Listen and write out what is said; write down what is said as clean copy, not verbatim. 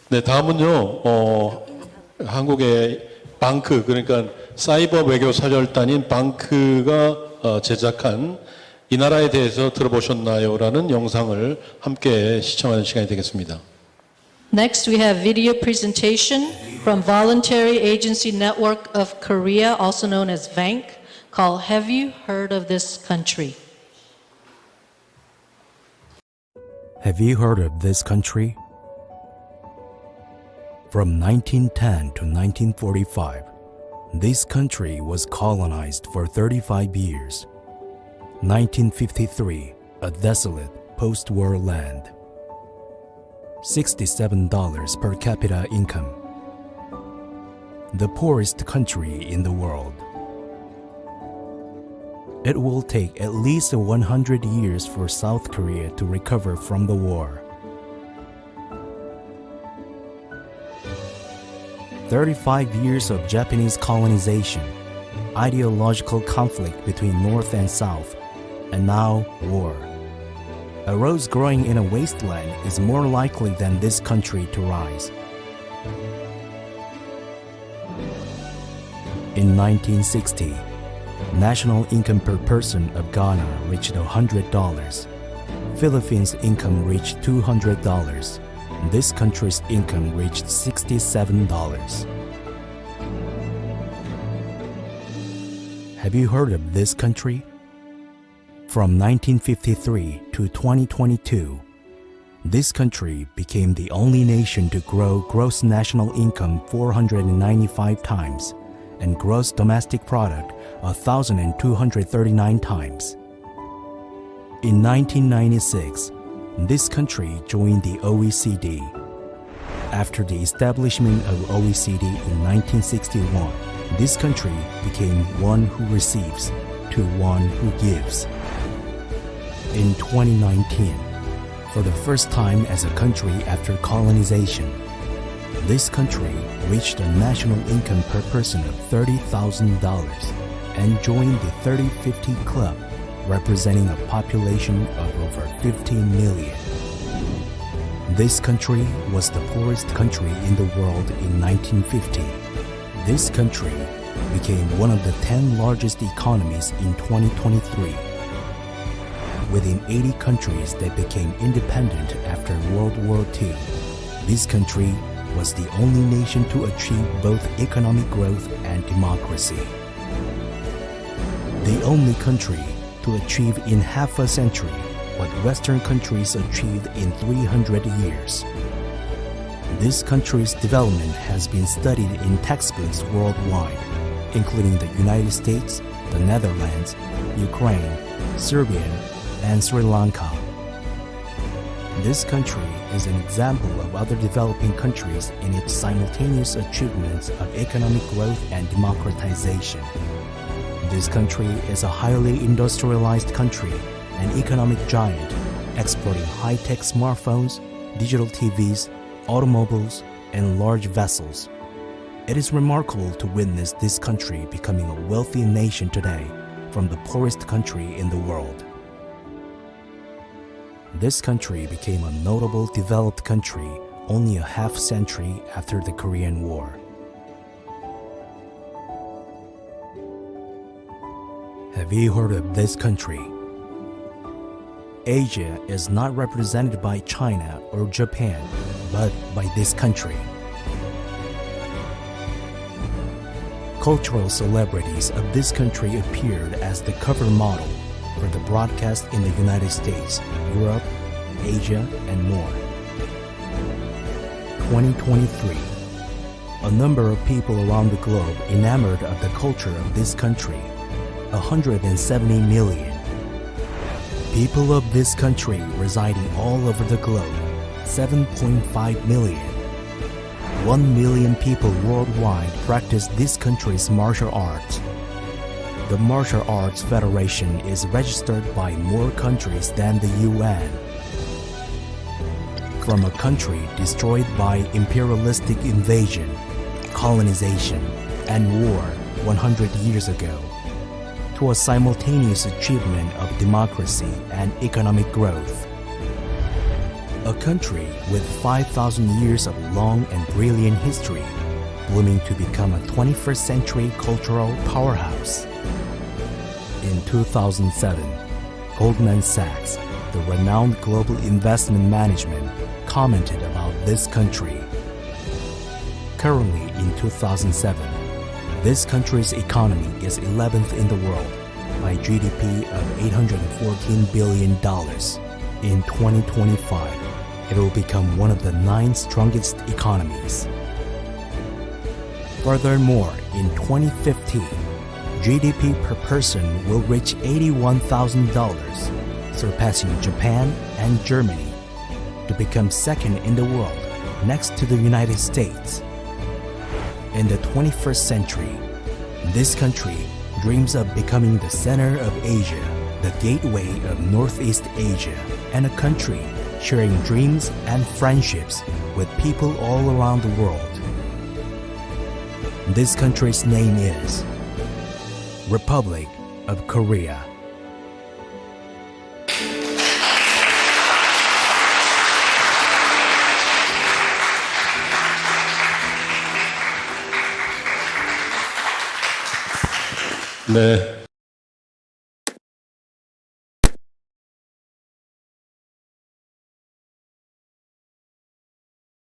네, 다음은요, 한국의 방크, 그러니까 사이버 외교 사절단인 방크가 제작한 이나라에 대해서 들어보셨나요? 라는 영상을 함께 시청하는 시간이 되겠습니다. Next, we have video presentation from Voluntary Agency Network of Korea, also known as VANK, called Have You Heard of This Country? Have you heard of this country? From 1910 to 1945, this country was colonized for 35 years. 1953, a desolate post-war land. $67 per capita income. The poorest country in the world. It will take at least 100 years for South Korea to recover from the war. 35 years of Japanese colonization, ideological conflict between North and South, and now war. A rose growing in a wasteland is more likely than this country to rise. In 1960, national income per person of Ghana reached $100. Philippines' income reached $200. This country's income reached $67. Have you heard of this country? From 1953 to 2022, this country became the only nation to grow gross national income 495 times and gross domestic product 1,239 times. In 1996, this country joined the OECD. After the establishment of OECD in 1961, this country became one who receives to one who gives. In 2019, for the first time as a country after colonization, this country reached a national income per person of $30,000 and joined the 30-50 Club, representing a population of over 15 million. This country was the poorest country in the world in 1950. This country became one of the 10 largest economies in 2023. Within 80 countries that became independent after World War II, this country was the only nation to achieve both economic growth and democracy. The only country to achieve in half a century what Western countries achieved in 300 years. This country's development has been studied in textbooks worldwide, including the United States, the Netherlands, Ukraine, Serbia, and Sri Lanka. This country is an example of other developing countries in its simultaneous achievements of economic growth and democratization. This country is a highly industrialized country, an economic giant, exporting high-tech smartphones, digital TVs, automobiles, and large vessels. It is remarkable to witness this country becoming a wealthy nation today from the poorest country in the world. This country became a notable developed country only a half century after the Korean War. Have you heard of this country? Asia is not represented by China or Japan, but by this country. Cultural celebrities of this country appeared as the cover model for the broadcast in the United States, Europe, Asia, and more. 2023. A number of people around the globe enamored of the culture of this country. 170 million. People of this country residing all over the globe. 7.5 million. 1 million people worldwide practice this country's martial arts. The Martial Arts Federation is registered by more countries than the UN. From a country destroyed by imperialistic invasion, colonization, and war 100 years ago, to a simultaneous achievement of democracy and economic growth. A country with 5,000 years of long and brilliant history, blooming to become a 21st century cultural powerhouse. In 2007, Goldman Sachs, the renowned global investment management, commented about this country. Currently, in 2007, this country's economy is 11th in the world by GDP of $814 billion. In 2025, it will become one of the 9 strongest economies. Furthermore, in 2015, GDP per person will reach $81,000, surpassing Japan and Germany, to become second in the world next to the United States. In the 21st century, this country dreams of becoming the center of Asia, the gateway of Northeast Asia, and a country sharing dreams and friendships with people all around the world. This country's name is Republic of Korea. 네,